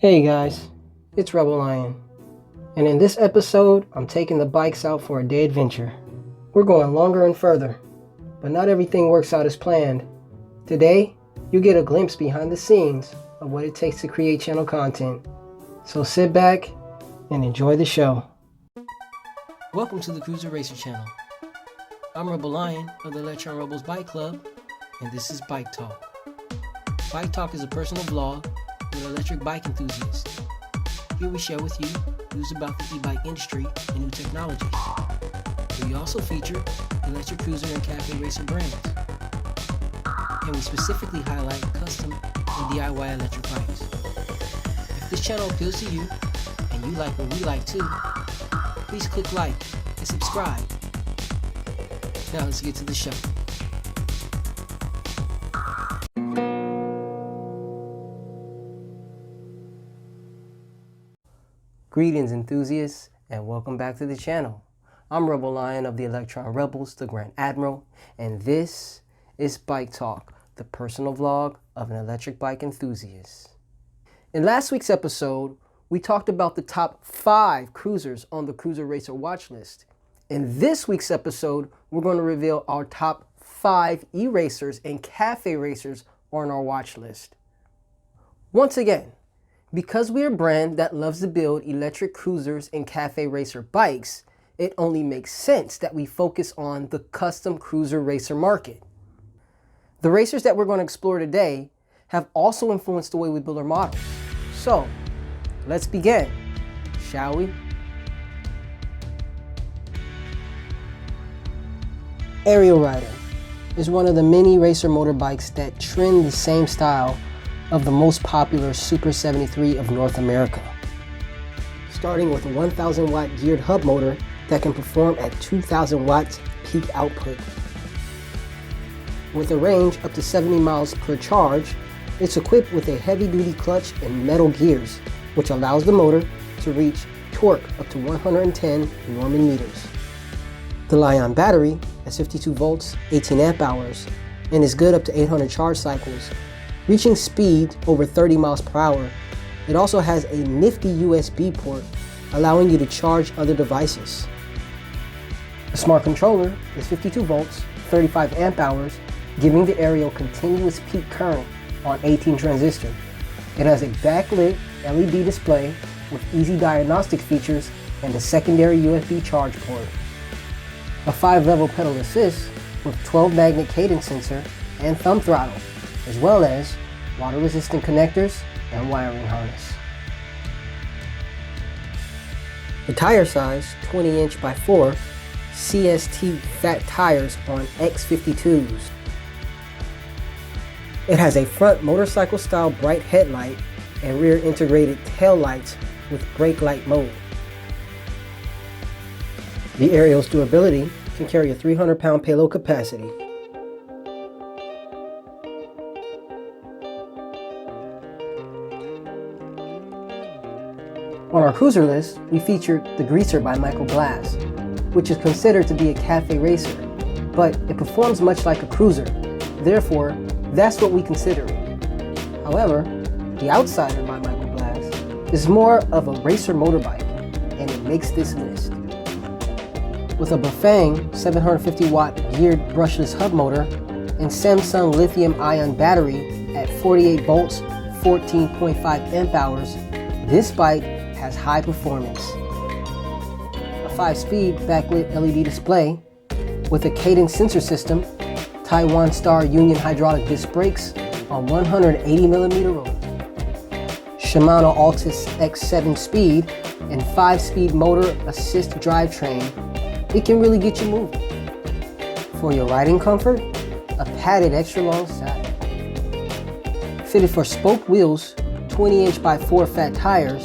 Hey guys, it's Rebel Lion, and in this episode, I'm taking the bikes out for a day adventure. We're going longer and further, but not everything works out as planned. Today, you get a glimpse behind the scenes of what it takes to create channel content. So sit back and enjoy the show. Welcome to the Cruiser Racer channel. I'm Rebel Lion of the Electron Rebels Bike Club, and this is Bike Talk. Bike Talk is a personal vlog with electric bike enthusiasts. Here we share with you news about the e-bike industry and new technologies. We also feature electric cruiser and cafe racer brands. And we specifically highlight custom and DIY electric bikes. If this channel appeals to you and you like what we like too, please click like and subscribe. Now let's get to the show. Greetings enthusiasts, and welcome back to the channel. I'm Rebel Lion of the Electron Rebels, the Grand Admiral, and this is Bike Talk, the personal vlog of an electric bike enthusiast. In last week's episode, we talked about the top 5 cruisers on the Cruiser Racer watch list. In this week's episode, we're going to reveal our top 5 e-racers and cafe racers on our watch list. Once again, because we're a brand that loves to build electric cruisers and cafe racer bikes, it only makes sense that we focus on the custom cruiser racer market. The racers that we're going to explore today have also influenced the way we build our models. So, let's begin, shall we? Aerial Rider is one of the many racer motorbikes that trend the same style of the most popular Super 73 of North America. Starting with a 1000 watt geared hub motor that can perform at 2000 watts peak output. With a range up to 70 miles per charge, it's equipped with a heavy duty clutch and metal gears, which allows the motor to reach torque up to 110 Norman meters. The Li-ion battery has 52 volts, 18 amp hours, and is good up to 800 charge cycles, reaching speed over 30 miles per hour. It also has a nifty USB port, allowing you to charge other devices. The smart controller is 52 volts, 35 amp hours, giving the aerial continuous peak current on 18 transistor. It has a backlit LED display with easy diagnostic features and a secondary USB charge port. A 5-level pedal assist with 12 magnet cadence sensor and thumb throttle, as well as water-resistant connectors and wiring harness. The tire size, 20-inch by 4 CST fat tires on X52s. It has a front motorcycle-style bright headlight and rear integrated tail lights with brake light mode. The aerial's durability can carry a 300-pound payload capacity. On our cruiser list, we featured the Greaser by Michael Glass, which is considered to be a cafe racer, but it performs much like a cruiser. Therefore, that's what we consider it. However, the Outsider by Michael Glass is more of a racer motorbike, and it makes this list. With a Bafang 750 watt geared brushless hub motor and Samsung lithium-ion battery at 48 volts, 14.5 amp hours, this bike has high performance. A 5-speed backlit LED display with a cadence sensor system, Taiwan Star Union hydraulic disc brakes on 180mm rollers, Shimano Altus X7 speed and 5-speed motor assist drivetrain, it can really get you moving. For your riding comfort, a padded extra long saddle. Fitted for spoke wheels, 20-inch by 4 fat tires,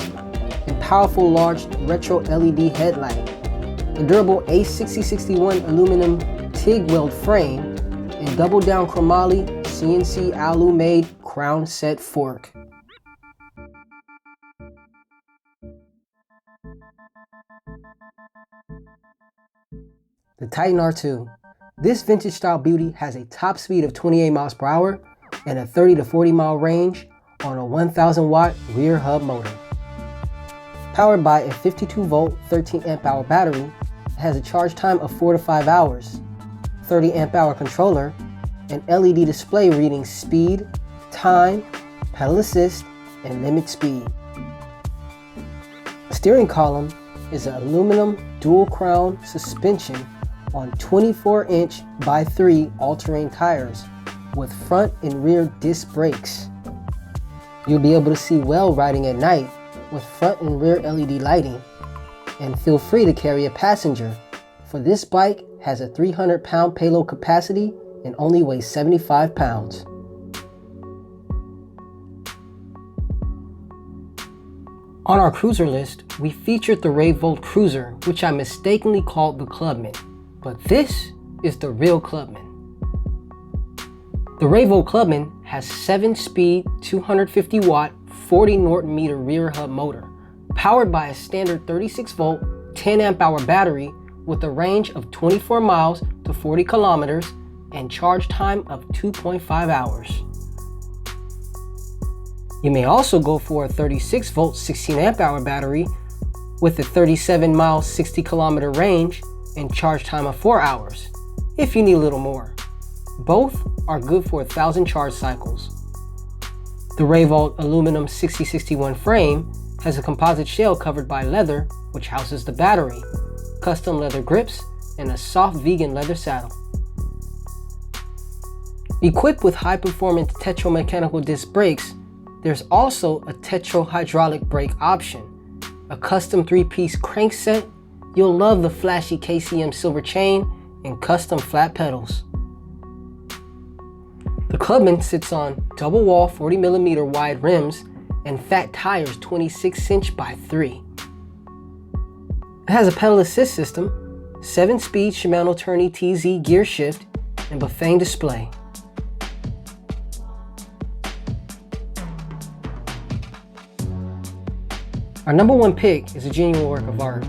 and powerful large retro LED headlight. A durable A6061 aluminum TIG weld frame and double down chromoly CNC alu made crown set fork. The Titan R2. This vintage style beauty has a top speed of 28 miles per hour and a 30 to 40 mile range on a 1000 watt rear hub motor. Powered by a 52 volt 13 amp hour battery, it has a charge time of 4 to 5 hours, 30 amp hour controller, an LED display reading speed, time, pedal assist, and limit speed. The steering column is an aluminum dual crown suspension on 24-inch by 3 all-terrain tires with front and rear disc brakes. You'll be able to see well riding at night with front and rear LED lighting, and feel free to carry a passenger, for this bike has a 300-pound payload capacity and only weighs 75 pounds. On our cruiser list, we featured the Revolt Cruiser, which I mistakenly called the Clubman, but this is the real Clubman. The Revolt Clubman has 7-speed, 250 watt, 40 Newton meter rear hub motor, powered by a standard 36 volt, 10 amp hour battery with a range of 24 miles to 40 kilometers and charge time of 2.5 hours. You may also go for a 36 volt, 16 amp hour battery with a 37 miles, 60 kilometer range and charge time of 4 hours, if you need a little more. Both are good for 1,000 charge cycles. The Revolt aluminum 6061 frame has a composite shell covered by leather, which houses the battery, custom leather grips, and a soft vegan leather saddle. Equipped with high-performance tetromechanical disc brakes, there's also a tetro-hydraulic brake option, a custom 3-piece crankset. You'll love the flashy KCM silver chain and custom flat pedals. The Clubman sits on double-wall 40mm wide rims and fat tires 26-inch by 3. It has a pedal assist system, 7-speed Shimano Turn ETZ gear shift, and Bafang display. Our number one pick is a genuine work of art.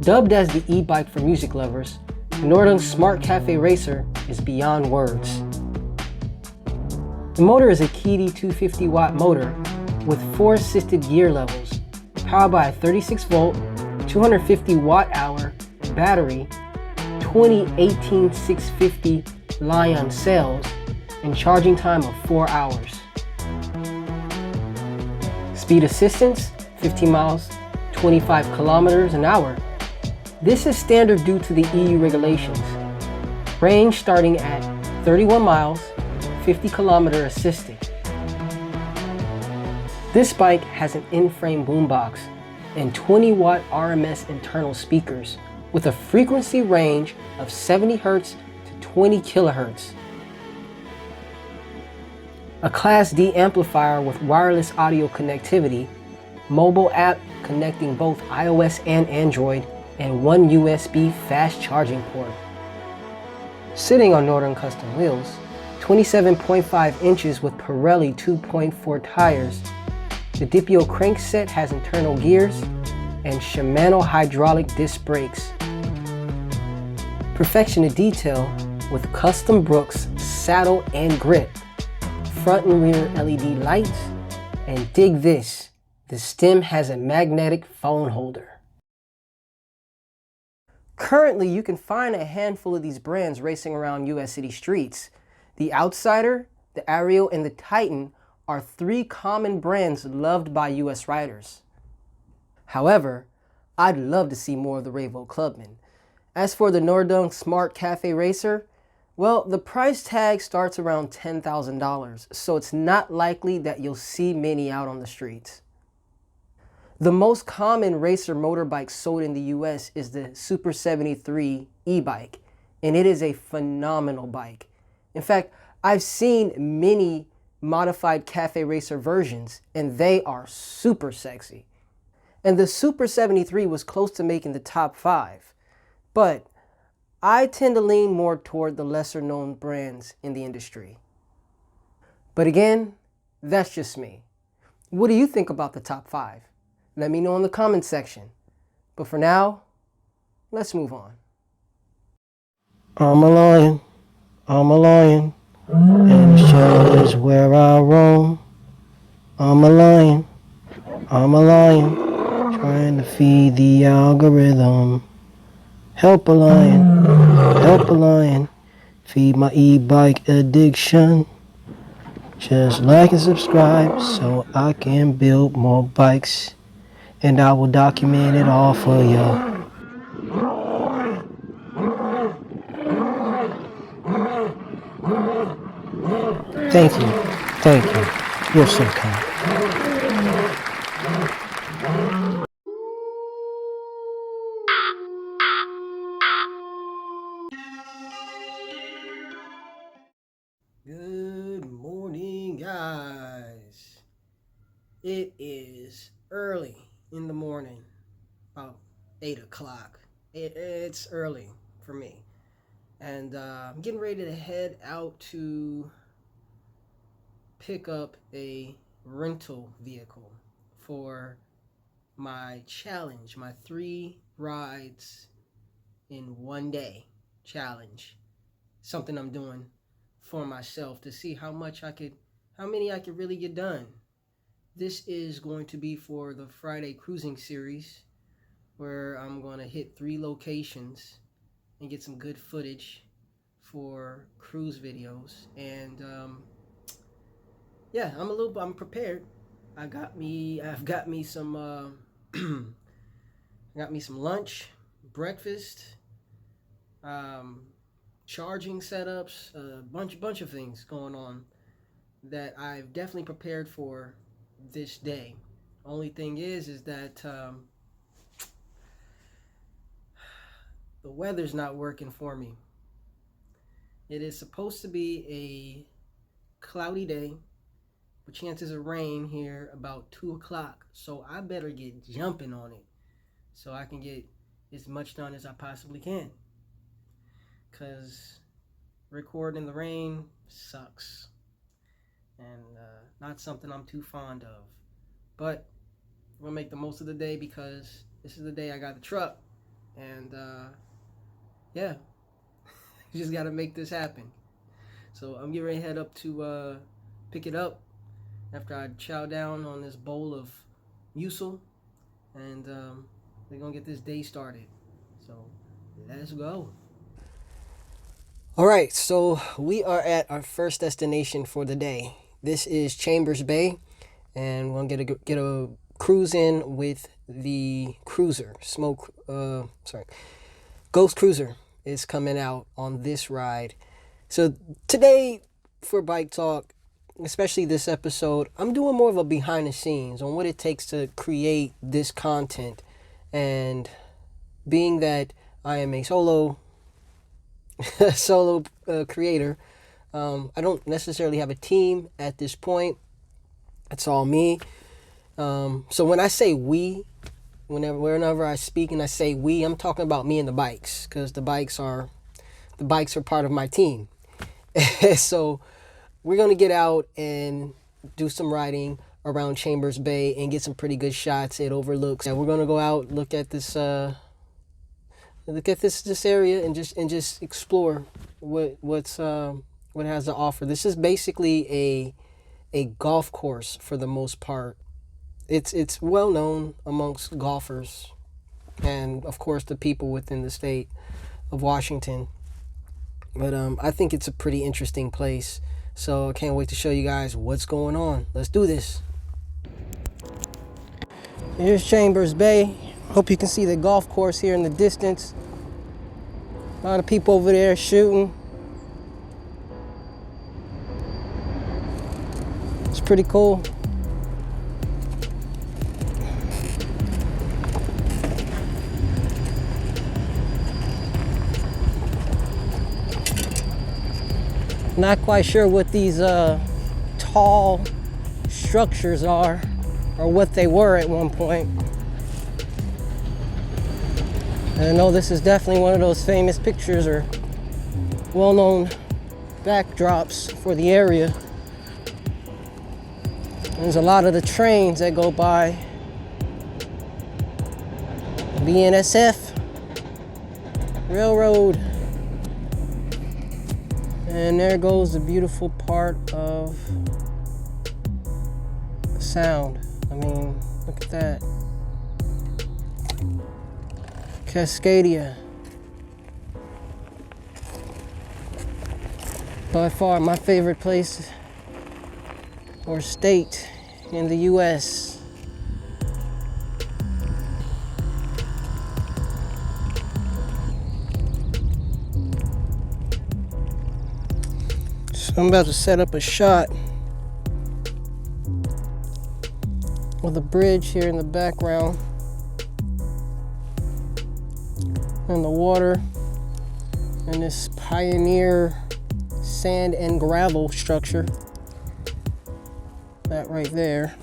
Dubbed as the e-bike for music lovers, the Nordung Smart Café Racer is beyond words. The motor is a Kidi 250 watt motor with 4 assisted gear levels, powered by a 36 volt, 250 watt hour battery, 2018 650 Li-ion cells, and charging time of 4 hours. Speed assistance, 15 miles, 25 kilometers an hour. This is standard due to the EU regulations. Range starting at 31 miles, 50 kilometer assisted. This bike has an in-frame boombox and 20 watt RMS internal speakers with a frequency range of 70 Hz to 20 kHz. A Class D amplifier with wireless audio connectivity, mobile app connecting both iOS and Android, and 1 USB fast charging port. Sitting on Nordung custom wheels, 27.5 inches with Pirelli 2.4 tires, the Dipio crankset has internal gears and Shimano hydraulic disc brakes. Perfection to detail with custom Brooks saddle and grip, front and rear LED lights, and dig this, the stem has a magnetic phone holder. Currently, you can find a handful of these brands racing around US city streets. The Outsider, the Ariel, and the Titan are 3 common brands loved by US riders. However, I'd love to see more of the Revolt Clubman. As for the Nordung Smart Café Racer, well, the price tag starts around $10,000, so it's not likely that you'll see many out on the streets. The most common racer motorbike sold in the US is the Super 73 e-bike, and it is a phenomenal bike. In fact, I've seen many modified Café Racer versions, and they are super sexy. And the Super 73 was close to making the top 5, but I tend to lean more toward the lesser known brands in the industry. But again, that's just me. What do you think about the top 5? Let me know in the comments section. But for now, let's move on. I'm a lion, and the shadows where I roam. I'm a lion. I'm a lion. Trying to feed the algorithm. Help a lion. Help a lion. Feed my e-bike addiction. Just like and subscribe so I can build more bikes. And I will document it all for you. Thank you. Thank you. You're so kind. Good morning, guys. It is early in the morning, about 8 o'clock. It's early for me. And I'm getting ready to head out to pick up a rental vehicle for my challenge, my 3 rides in one day challenge. Something I'm doing for myself to see how many I could really get done. This is going to be for the Friday cruising series, where I'm going to hit 3 locations and get some good footage for cruise videos. And yeah, I'm prepared. I've got me some got me some lunch, breakfast, charging setups, a bunch of things going on that I've definitely prepared for this day. Only thing is that the weather's not working for me. It is supposed to be a cloudy day with chances of rain here about 2 o'clock. So I better get jumping on it so I can get as much done as I possibly can. Because recording in the rain sucks. And not something I'm too fond of. But I'm going to make the most of the day because this is the day I got the truck. And yeah, you just got to make this happen. So I'm getting ready to head up to pick it up after I chow down on this bowl of muesli. And we're going to get this day started. So let's go. All right, so we are at our first destination for the day. This is Chambers Bay, and we're going to get a cruise in with the cruiser. Ghost Cruiser is coming out on this ride. So today, for Bike Talk, especially this episode, I'm doing more of a behind the scenes on what it takes to create this content. And being that I am a solo creator, I don't necessarily have a team at this point. It's all me. So when I say we, whenever I speak and I say we, I'm talking about me and the bikes, because the bikes are part of my team. So we're gonna get out and do some riding around Chambers Bay and get some pretty good shots. It overlooks. Yeah, we're gonna go out, look at this area and just explore what it has to offer. This is basically a golf course for the most part. It's well known amongst golfers and of course the people within the state of Washington. But I think it's a pretty interesting place. So I can't wait to show you guys what's going on. Let's do this. Here's Chambers Bay. Hope you can see the golf course here in the distance. A lot of people over there shooting. It's pretty cool. Not quite sure what these tall structures are or what they were at one point. And I know this is definitely one of those famous pictures or well-known backdrops for the area. There's a lot of the trains that go by. BNSF Railroad. And there goes the beautiful part of sound. I mean, look at that. Cascadia. By far my favorite place or state in the US. So I'm about to set up a shot with a bridge here in the background and the water and this Pioneer sand and gravel structure. That right there.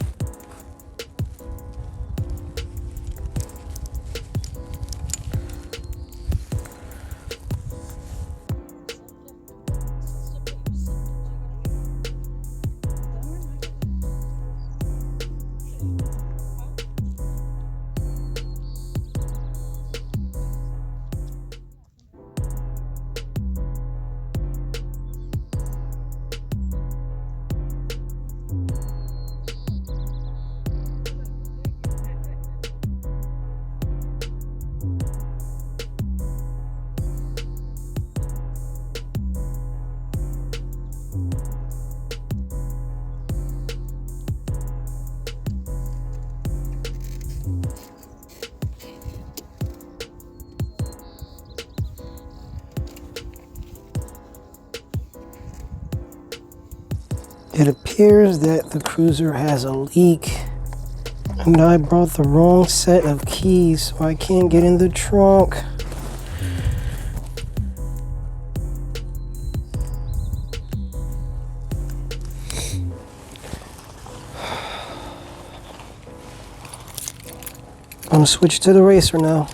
It appears that the cruiser has a leak, and I brought the wrong set of keys, so I can't get in the trunk. I'm gonna switch to the racer now.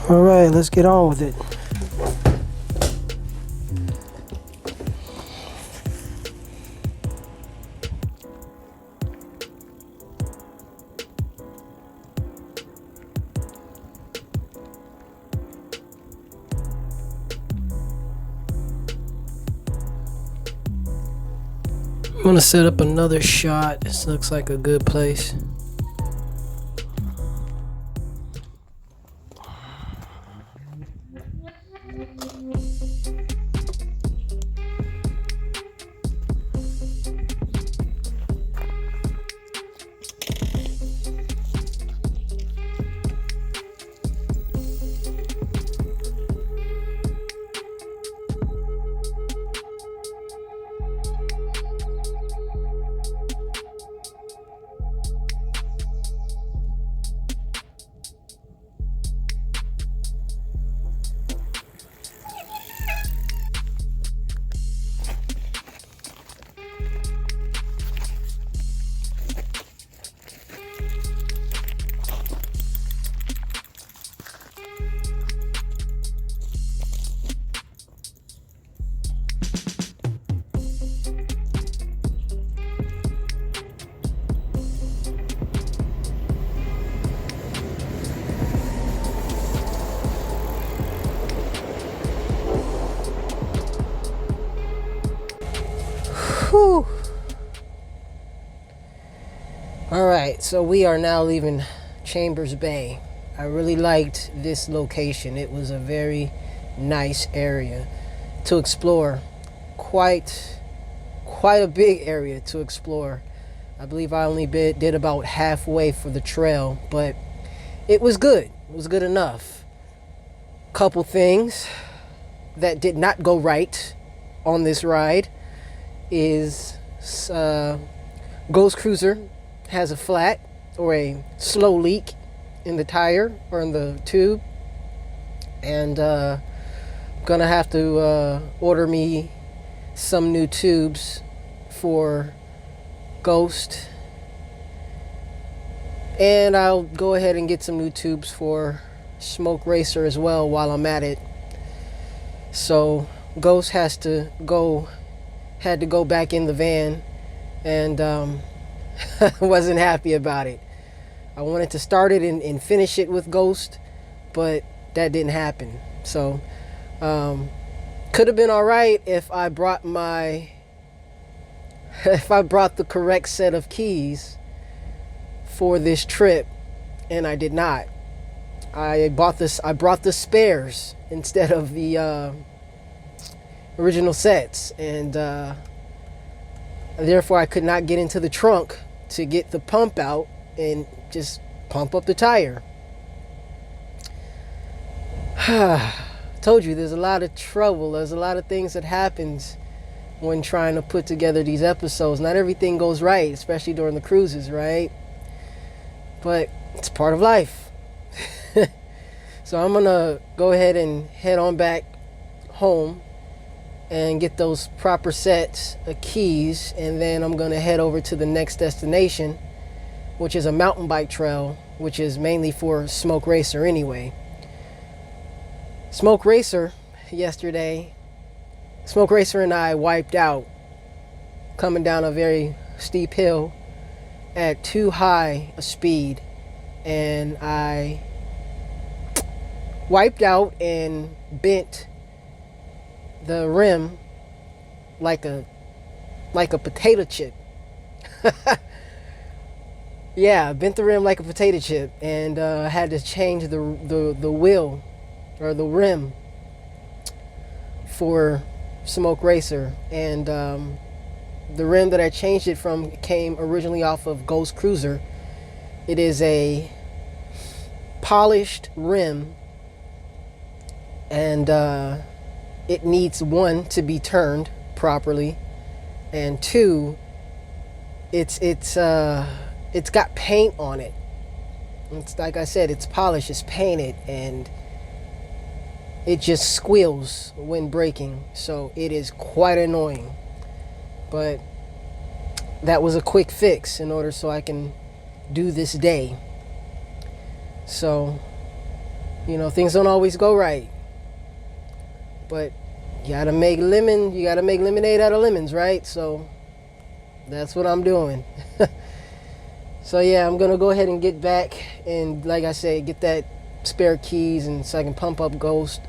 All right, let's get on with it. I'm gonna set up another shot. This looks like a good place. Whew. All right, so we are now leaving Chambers Bay. I really liked this location. It was a very nice area to explore. Quite a big area to explore. I believe I only did about halfway for the trail, but it was good. It was good enough. Couple things that did not go right on this ride is Ghost Cruiser has a flat or a slow leak in the tire or in the tube, and gonna have to order me some new tubes for Ghost. And I'll go ahead and get some new tubes for Smoke Racer as well while I'm at it. So Ghost had to go back in the van, and wasn't happy about it. I wanted to start it and finish it with Ghost, but that didn't happen. So could have been all right if I brought the correct set of keys for this trip, and I did not. I brought the spares instead of the original sets, and therefore I could not get into the trunk to get the pump out and just pump up the tire. Told you, there's a lot of trouble. There's a lot of things that happens when trying to put together these episodes. Not everything goes right, especially during the cruises, right? But it's part of life. So I'm gonna go ahead and head on back home and get those proper sets of keys, and then I'm gonna head over to the next destination, which is a mountain bike trail, which is mainly for Smoke Racer anyway. Smoke Racer and I wiped out coming down a very steep hill at too high a speed, and I wiped out and bent the rim like a potato chip. Yeah, bent the rim like a potato chip, and had to change the wheel or the rim for Smoke Racer, and the rim that I changed it from came originally off of Ghost Cruiser. It is a polished rim, and it needs, one, to be turned properly, and two, it's got paint on it. It's like I said, it's polished, it's painted, and it just squeals when braking, so it is quite annoying. But that was a quick fix in order so I can do this day. So, things don't always go right, but you gotta make lemonade out of lemons, right? So that's what I'm doing. So yeah, I'm gonna go ahead and get back and, like I said, get that spare keys, and so I can pump up Ghost.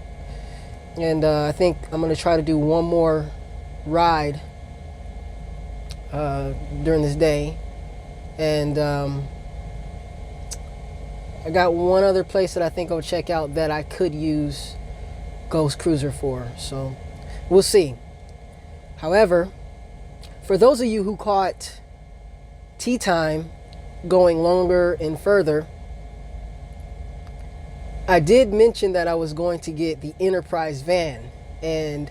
And I think I'm gonna try to do one more ride during this day, and I got one other place that I think I'll check out that I could use Ghost Cruiser for, so we'll see. However, for those of you who caught Tea Time going longer and further, I did mention that I was going to get the Enterprise van, and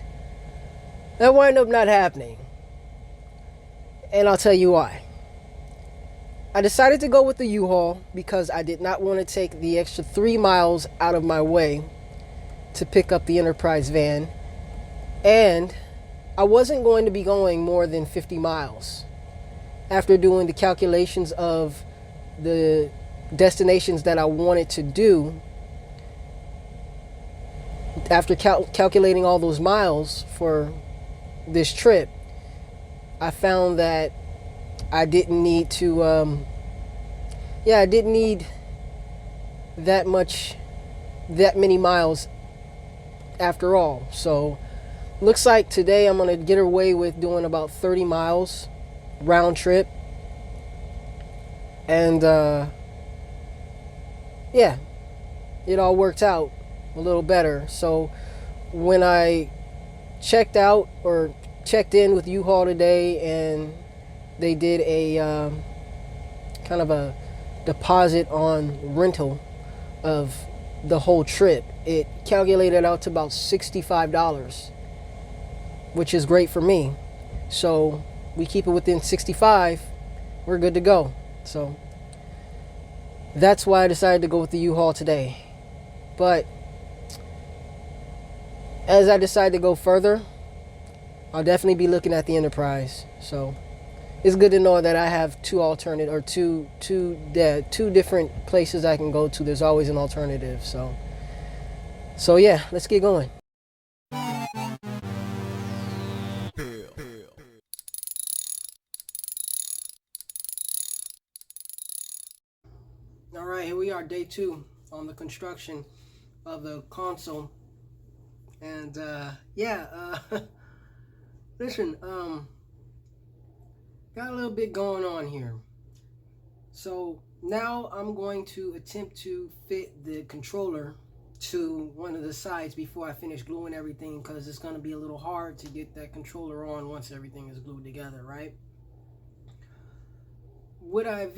that wound up not happening. And I'll tell you why. I decided to go with the U-Haul because I did not want to take the extra 3 miles out of my way to pick up the Enterprise van, and I wasn't going to be going more than 50 miles. After doing the calculations of the destinations that I wanted to do, after calculating all those miles for this trip, I found that I didn't need to, I didn't need that many miles after all. So looks like today I'm gonna get away with doing about 30 miles round trip, and it all worked out a little better. So when I checked in with U-Haul today, and they did a kind of a deposit on rental of the whole trip, it calculated out to about $65, which is great for me. So we keep it within 65, we're good to go. So that's why I decided to go with the U-Haul today. But as I decide to go further, I'll definitely be looking at the Enterprise. So it's good to know that I have two different places I can go to. There's always an alternative. So yeah, let's get going. All right, here we are, day 2 on the construction of the console. And listen, got a little bit going on here. So now I'm going to attempt to fit the controller to one of the sides before I finish gluing everything, because it's going to be a little hard to get that controller on once everything is glued together, right? What I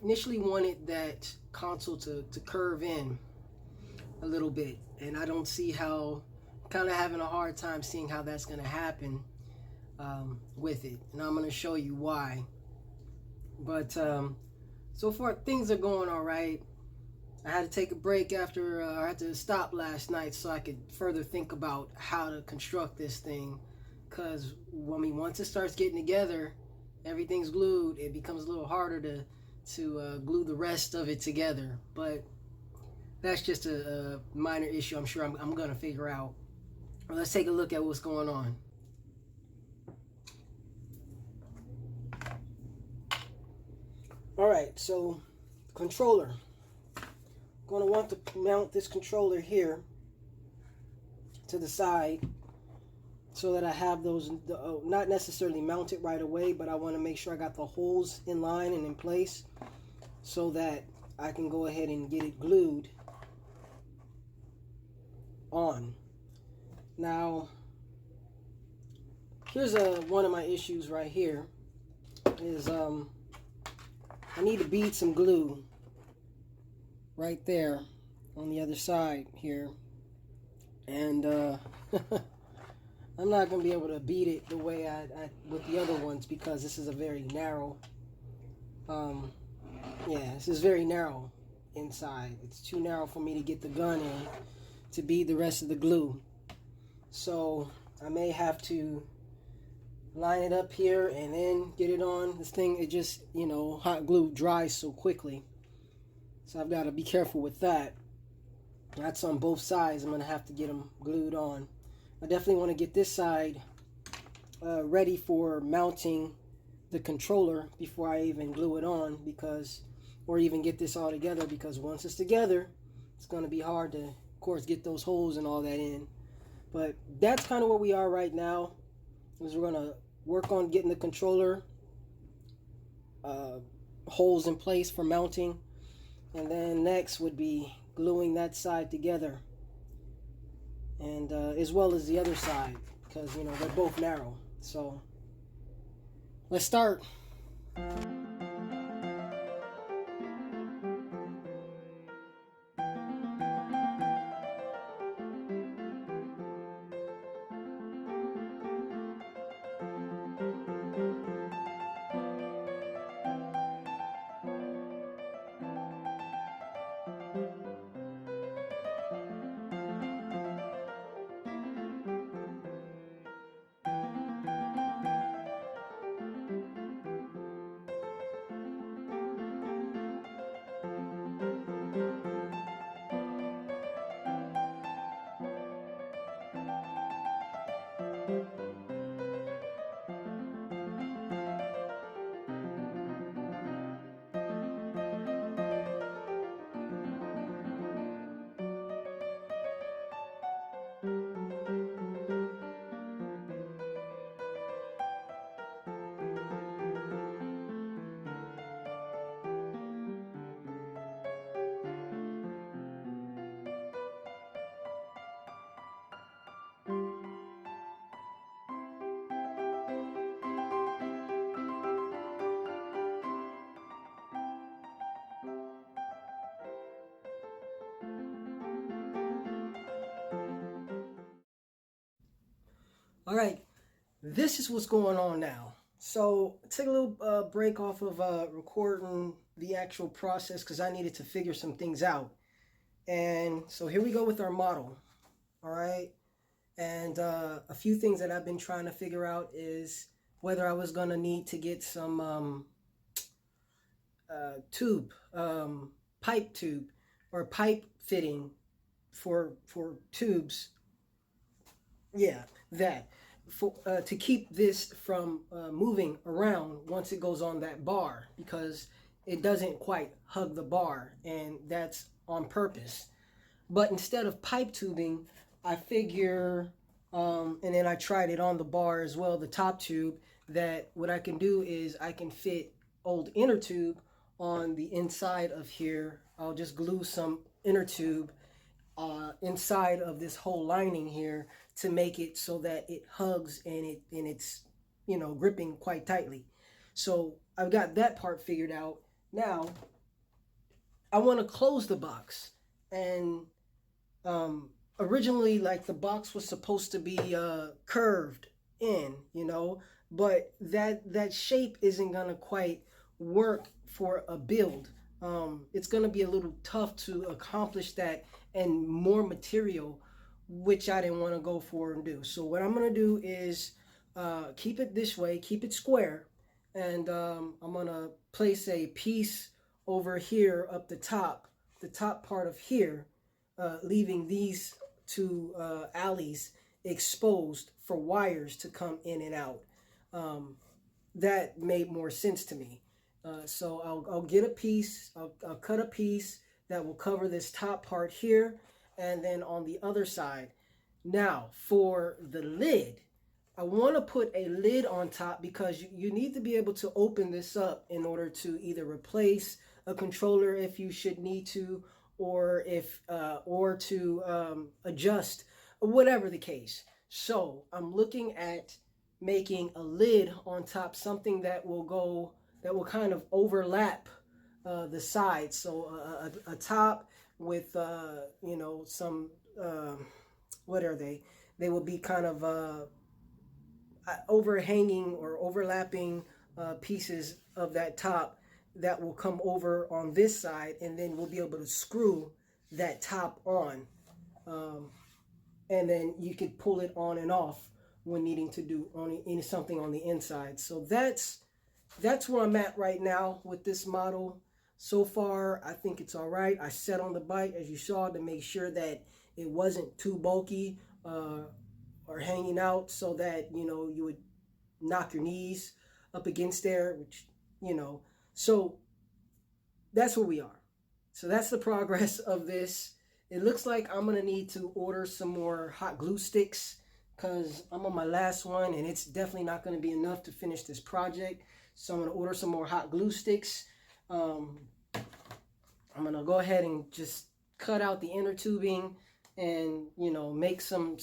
initially wanted that console to curve in a little bit, and I don't see how, kind of having a hard time seeing how that's going to happen with it, and I'm going to show you why. But so far things are going all right. I had to take a break after I had to stop last night so I could further think about how to construct this thing, because I mean, once it starts getting together, everything's glued, it becomes a little harder to glue the rest of it together. But that's just a minor issue I'm sure I'm gonna figure out. Well, let's take a look at what's going on. All right, so controller. Going to want to mount this controller here to the side so that I have those, not necessarily mount it right away, but I want to make sure I got the holes in line and in place so that I can go ahead and get it glued on. Now, here's one of my issues right here is I need to bead some glue right there on the other side here, and I'm not gonna be able to beat it the way I with the other ones, because this is a very narrow this is very narrow inside. It's too narrow for me to get the gun in to bead the rest of the glue, so I may have to line it up here and then get it on. This thing, it just, hot glue dries so quickly. So I've got to be careful with that. That's on both sides. I'm going to have to get them glued on. I definitely want to get this side ready for mounting the controller before I even glue it on, or even get this all together, because once it's together, it's going to be hard to, of course, get those holes and all that in. But that's kind of where we are right now, is we're going to work on getting the controller holes in place for mounting. And then next would be gluing that side together, and as well as the other side, because they're both narrow. So let's start. All right, this is what's going on now. So take a little break off of recording the actual process, because I needed to figure some things out. And so here we go with our model. All right, and a few things that I've been trying to figure out is whether I was gonna need to get some tube, pipe tube, or pipe fitting for tubes. Yeah, that for to keep this from moving around once it goes on that bar, because it doesn't quite hug the bar, and that's on purpose. But instead of pipe tubing, I figure, and then I tried it on the bar as well, the top tube, that what I can do is I can fit old inner tube on the inside of here. I'll just glue some inner tube inside of this whole lining here to make it so that it hugs and it's gripping quite tightly. So I've got that part figured out. Now I want to close the box, and originally, like, the box was supposed to be curved in, but that shape isn't gonna quite work for a build. It's gonna be a little tough to accomplish that, and more material, which I didn't want to go for and do. So what I'm gonna do is keep it this way, keep it square, and I'm gonna place a piece over here up the top part of here, leaving these two alleys exposed for wires to come in and out. That made more sense to me. So I'll get a piece, I'll cut a piece that will cover this top part here, and then on the other side. Now, for the lid, I want to put a lid on top, because you need to be able to open this up in order to either replace a controller if you should need to, or to adjust, whatever the case. So I'm looking at making a lid on top, something that will kind of overlap the sides. So a top with some what are they? They will be kind of overhanging or overlapping pieces of that top that will come over on this side, and then we'll be able to screw that top on, and then you could pull it on and off when needing to do something on the inside. So that's where I'm at right now with this model. So far, I think it's all right. I sat on the bike, as you saw, to make sure that it wasn't too bulky or hanging out, so that you would knock your knees up against there, which so that's where we are. So that's the progress of this. It looks like I'm gonna need to order some more hot glue sticks, because I'm on my last one and it's definitely not going to be enough to finish this project. So I'm going to order some more hot glue sticks. I'm going to go ahead and just cut out the inner tubing, and make some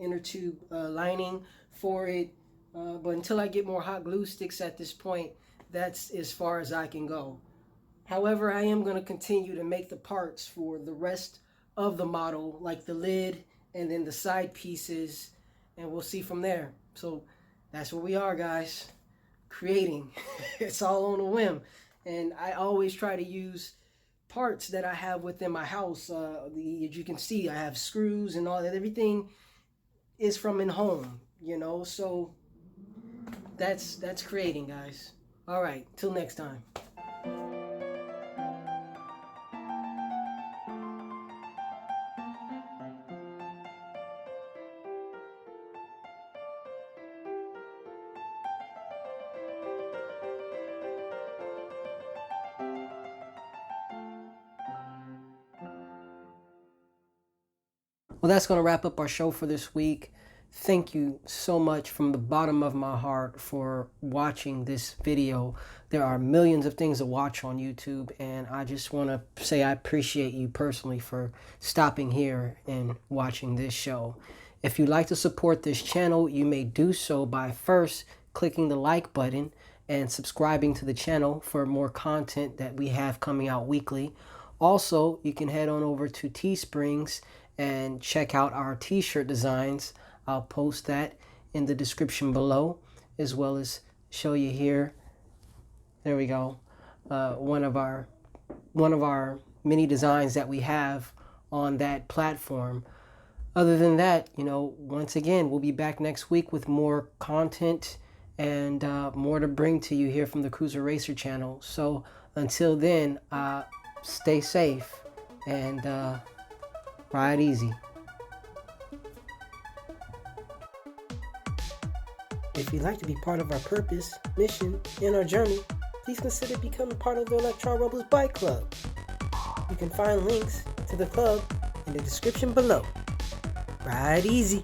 inner tube lining for it. But until I get more hot glue sticks at this point, that's as far as I can go. However, I am going to continue to make the parts for the rest of the model, like the lid and then the side pieces, and we'll see from there. So that's where we are, guys, creating. It's all on a whim, and I always try to use parts that I have within my house. As you can see, I have screws and all that. Everything is from in home, so that's creating, guys. All right, till next time. Well, that's going to wrap up our show for this week. Thank you so much from the bottom of my heart for watching this video. There are millions of things to watch on YouTube, and I just want to say I appreciate you personally for stopping here and watching this show. If you'd like to support this channel, you may do so by first clicking the like button and subscribing to the channel for more content that we have coming out weekly. Also, you can head on over to Teesprings and check out our t-shirt designs. I'll post that in the description below, as well as show you here. There we go. One of our many designs that we have on that platform. Other than that, once again, we'll be back next week with more content and more to bring to you here from the Cruiser Racer channel. So until then, stay safe and ride easy. If you'd like to be part of our purpose, mission, and our journey, please consider becoming part of the Electron Rebels Bike Club. You can find links to the club in the description below. Ride easy.